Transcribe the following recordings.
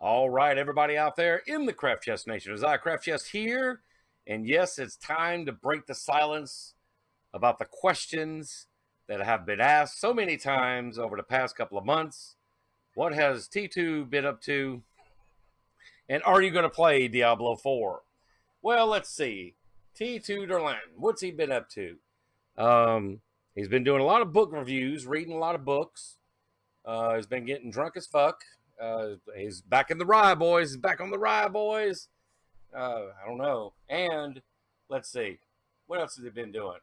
All right, everybody out there in the Craft Chest Nation. It's I, Craft Chest, here. And yes, it's time to break the silence about the questions that have been asked so many times over the past couple of months. What has T2 been up to? And are you going to play Diablo 4? Well, let's see. T2 Derlan, what's he been up to? He's been doing a lot of book reviews, reading a lot of books. He's been getting drunk as fuck. He's back in the rye, boys. He's back on the rye, boys. I don't know. And let's see. What else has he been doing?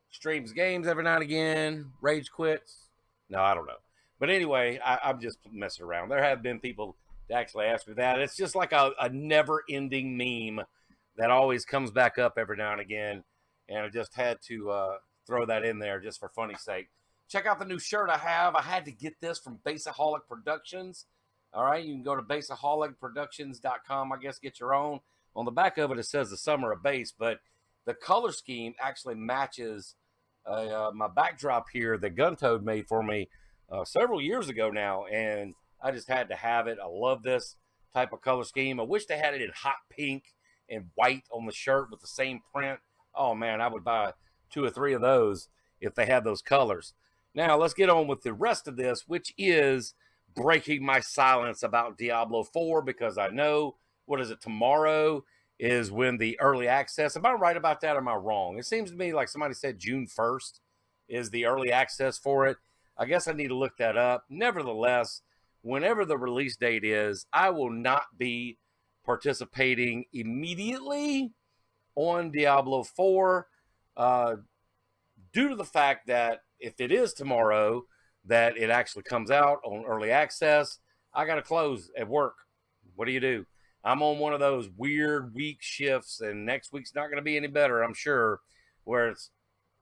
Streams games every now and again. Rage quits. No, I don't know. But anyway, I'm just messing around. There have been people that actually ask me that. It's just like a never-ending meme that always comes back up every now and again. And I just had to throw that in there just for funny's sake. Check out the new shirt I have. I had to get this from Baseaholic Productions. All right, you can go to baseaholicproductions.com, I guess, get your own. On the back of it, it says the Summer of Base, but the color scheme actually matches my backdrop here that Guntoad made for me several years ago now, and I just had to have it. I love this type of color scheme. I wish they had it in hot pink and white on the shirt with the same print. Oh, man, I would buy 2 or 3 of those if they had those colors. Now, let's get on with the rest of this, which is breaking my silence about Diablo 4, because I know, what is it, tomorrow is when the early access, am I right about that or am I wrong? It seems to me like somebody said June 1st is the early access for it. I guess I need to look that up. Nevertheless, whenever the release date is, I will not be participating immediately on Diablo 4 due to the fact that if it is tomorrow, that it actually comes out on early access, I got to close at work. What do you do? I'm on one of those weird week shifts, and next week's not going to be any better, I'm sure, where it's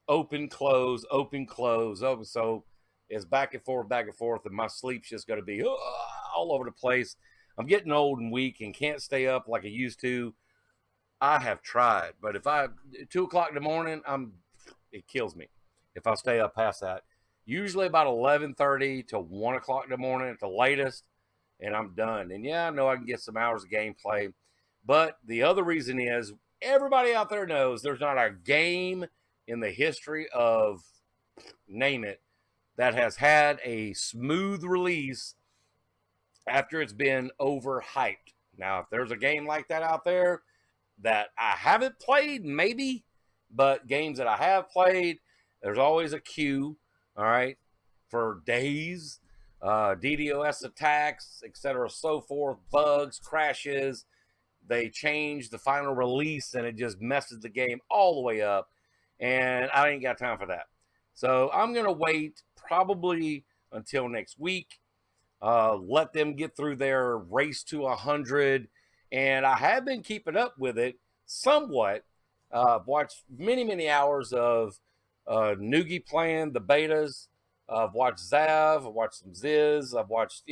open, close, open, close. So it's back and forth, and my sleep's just going to be all over the place. I'm getting old and weak and can't stay up like I used to. I have tried, but if 2 o'clock in the morning, it kills me if I stay up past that. Usually about 11:30 to 1 o'clock in the morning at the latest, and I'm done. And yeah, I know I can get some hours of gameplay, but the other reason is everybody out there knows there's not a game in the history of, name it, that has had a smooth release after it's been overhyped. Now, if there's a game like that out there that I haven't played, maybe, but games that I have played, there's always a queue. All right, for days, DDoS attacks, etc., so forth, bugs, crashes. They change the final release, and it just messes the game all the way up. And I ain't got time for that. So I'm going to wait probably until next week. Let them get through their race to 100. And I have been keeping up with it somewhat. Watched many hours of Noogie playing the betas. I've watched Zav, I've watched some Ziz, I've watched,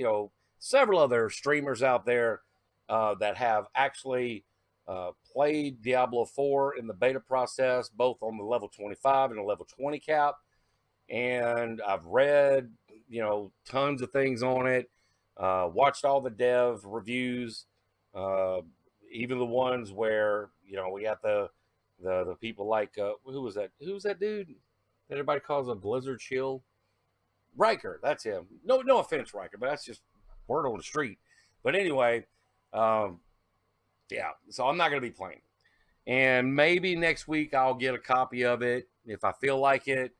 several other streamers out there that have actually played Diablo 4 in the beta process, both on the level 25 and the level 20 cap. And I've read, tons of things on it, watched all the dev reviews, even the ones where, we got the people like, who was that? Who's that dude that everybody calls a Blizzard Chill? Riker, that's him. No offense, Riker, but that's just word on the street. But anyway, yeah, so I'm not going to be playing. And maybe next week I'll get a copy of it if I feel like it.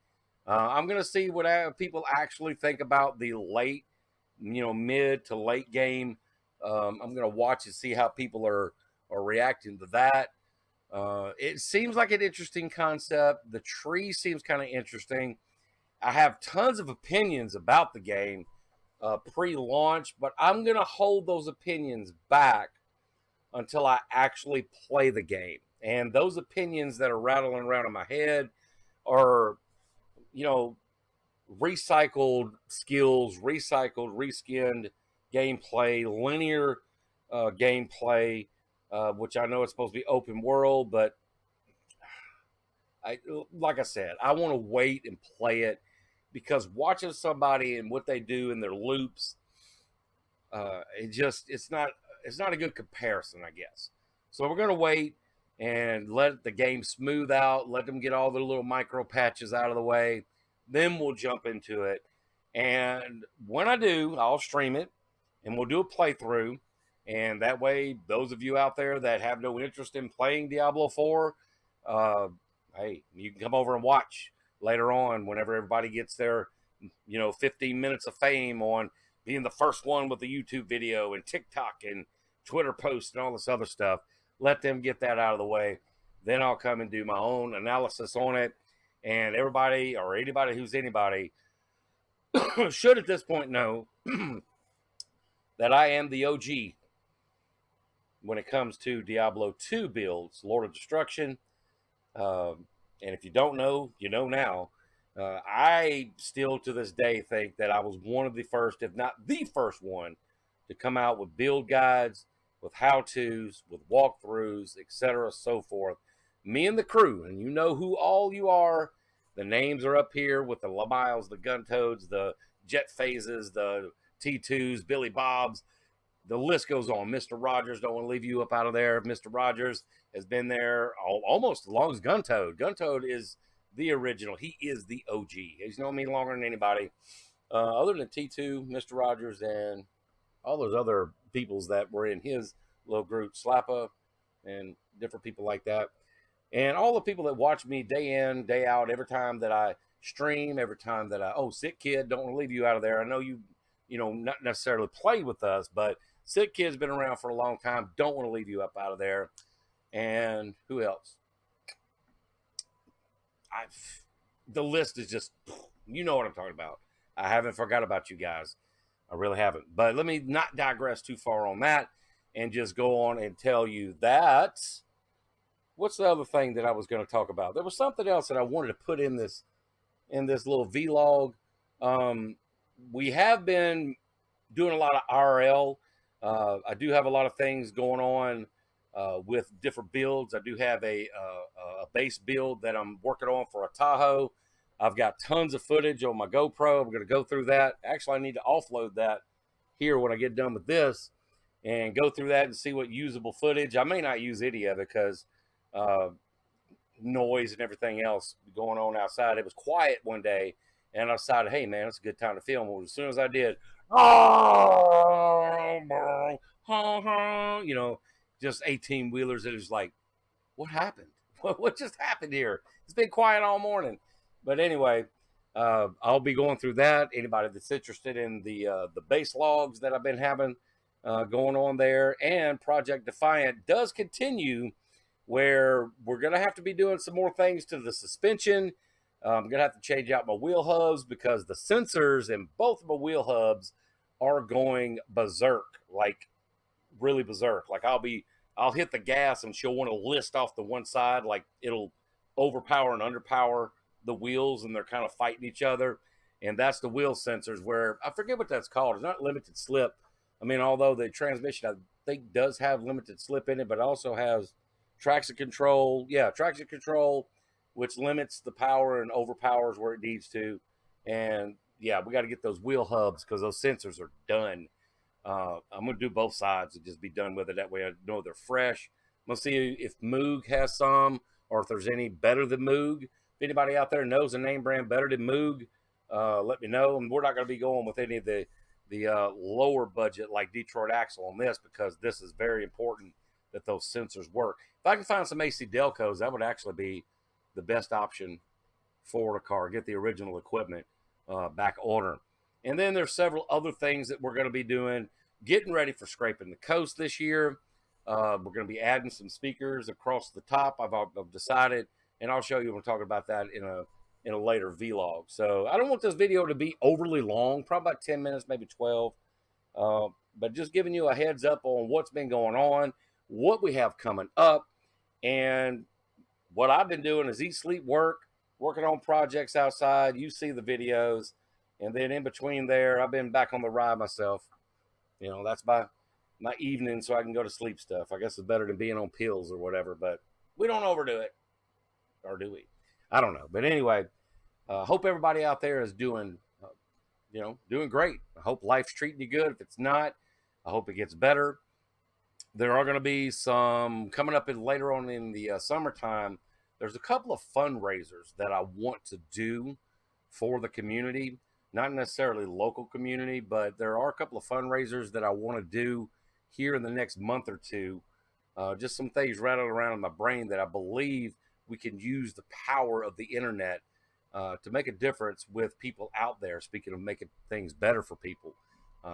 I'm going to see what people actually think about the late, mid to late game. I'm going to watch and see how people are reacting to that. It seems like an interesting concept. The tree seems kind of interesting. I have tons of opinions about the game pre-launch, but I'm going to hold those opinions back until I actually play the game. And those opinions that are rattling around in my head are, recycled skills, reskinned gameplay, linear gameplay, which I know it's supposed to be open world, but like I said, I want to wait and play it, because watching somebody and what they do in their loops, it's not a good comparison, I guess. So we're gonna wait and let the game smooth out, let them get all the little micro patches out of the way, then we'll jump into it. And when I do, I'll stream it and we'll do a playthrough. And that way, those of you out there that have no interest in playing Diablo 4, uh, hey, you can come over and watch later on whenever everybody gets their, 15 minutes of fame on being the first one with the YouTube video and TikTok and Twitter posts and all this other stuff. Let them get that out of the way. Then I'll come and do my own analysis on it. And everybody or anybody who's anybody should at this point know that I am the OG when it comes to Diablo 2 builds, Lord of Destruction. And if you don't know, you know now. I still to this day think that I was one of the first, if not the first one, to come out with build guides, with how-tos, with walkthroughs, etc., so forth. Me and the crew, and you know who all you are. The names are up here with the Lamiles, the Guntoads, the Jet Phases, the T2s, Billy Bobs. The list goes on. Mr. Rogers, don't want to leave you up out of there. Mr. Rogers has been there almost as long as Guntoad. Guntoad is the original. He is the OG. He's known me longer than anybody. Other than T2, Mr. Rogers, and all those other peoples that were in his little group, Slappa, and different people like that. And all the people that watch me day in, day out, every time that I stream, every time that Sick Kid, don't want to leave you out of there. I know you not necessarily play with us, but Sick Kid's been around for a long time. Don't want to leave you up out of there. And who else? The list is just, you know what I'm talking about. I haven't forgot about you guys. I really haven't. But let me not digress too far on that and just go on and tell you that. What's the other thing that I was going to talk about? There was something else that I wanted to put in this little vlog. We have been doing a lot of RL. I do have a lot of things going on with different builds. I do have a base build that I'm working on for a Tahoe. I've got tons of footage on my GoPro. I'm going to go through that. Actually, I need to offload that here when I get done with this and go through that and see what usable footage. I may not use any of it because noise and everything else going on outside. It was quiet one day, and I decided, hey, man, it's a good time to film. Well, as soon as I did, just 18 wheelers, it was like, what happened? What just happened here? It's been quiet all morning. But anyway, I'll be going through that. Anybody that's interested in the base logs that I've been having going on there, and Project Defiant does continue, where we're going to have to be doing some more things to the suspension. I'm going to have to change out my wheel hubs because the sensors in both of my wheel hubs are going berserk, like really berserk. Like I'll hit the gas and she'll want to list off the one side, like it'll overpower and underpower the wheels, and they're kind of fighting each other. And that's the wheel sensors, where I forget what that's called. It's not limited slip. I mean, although the transmission, I think, does have limited slip in it, but it also has traction control. Yeah, traction control, which limits the power and overpowers where it needs to. And yeah, we got to get those wheel hubs because those sensors are done. I'm going to do both sides and just be done with it. That way I know they're fresh. I'm going to see if Moog has some, or if there's any better than Moog. If anybody out there knows a name brand better than Moog, let me know. And we're not going to be going with any of the lower budget like Detroit Axle on this, because this is very important that those sensors work. If I can find some AC Delcos, that would actually be the best option for the car. Get the original equipment back order. And then there's several other things that we're going to be doing, getting ready for Scraping the Coast this year. We're going to be adding some speakers across the top. I've decided, and I'll show you when we're talking about that in a later vlog. So I don't want this video to be overly long, probably about 10 minutes, maybe 12. But just giving you a heads up on what's been going on, what we have coming up, and what I've been doing is eat, sleep, work, working on projects outside. You see the videos. And then in between there, I've been back on the ride myself. That's my evening so I can go to sleep stuff. I guess it's better than being on pills or whatever, but we don't overdo it. Or do we? I don't know. But anyway, hope everybody out there is doing great. I hope life's treating you good. If it's not, I hope it gets better. There are going to be some coming up in later on in the summertime. There's a couple of fundraisers that I want to do for the community, not necessarily local community, but there are a couple of fundraisers that I want to do here in the next month or two. Just some things rattling around in my brain that I believe we can use the power of the internet to make a difference with people out there. Speaking of making things better for people,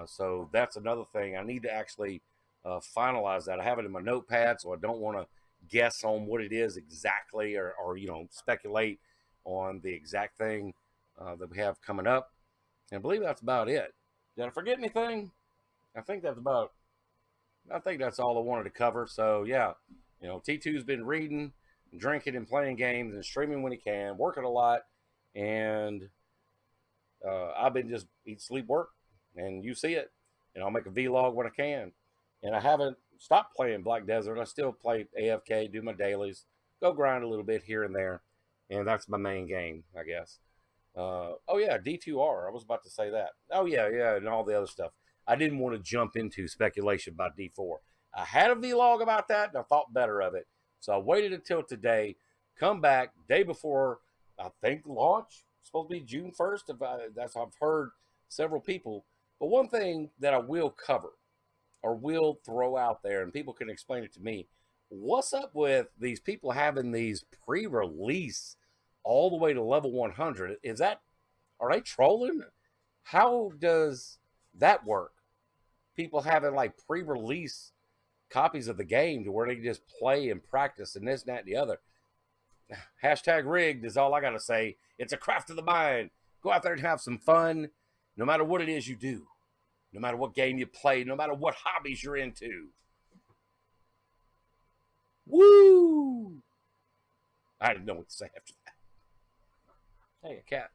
so that's another thing I need to actually finalize that. I have it in my notepad, so I don't want to guess on what it is exactly, or speculate on the exact thing that we have coming up. And I believe that's about it. Did I forget anything? I think that's about. I think that's all I wanted to cover. So yeah, T2's been reading, drinking, and playing games, and streaming when he can, working a lot, and I've been just eat, sleep, work, and you see it. And I'll make a vlog when I can. And I haven't stopped playing Black Desert. I still play AFK, do my dailies, go grind a little bit here and there, and that's my main game, I guess. Oh yeah, D2R. I was about to say that. Oh yeah, and all the other stuff. I didn't want to jump into speculation about D4. I had a vlog about that, and I thought better of it, so I waited until today. Come back day before I think launch. It's supposed to be June 1st. That's I've heard several people. But one thing that I will cover or will throw out there, and people can explain it to me. What's up with these people having these pre-release all the way to level 100? Are they trolling? How does that work? People having like pre-release copies of the game to where they can just play and practice and this, and that, and the other. Hashtag rigged is all I got to say. It's a craft of the mind. Go out there and have some fun, no matter what it is you do. No matter what game you play, no matter what hobbies you're into. Woo! I didn't know what to say after that. Hey, a cat.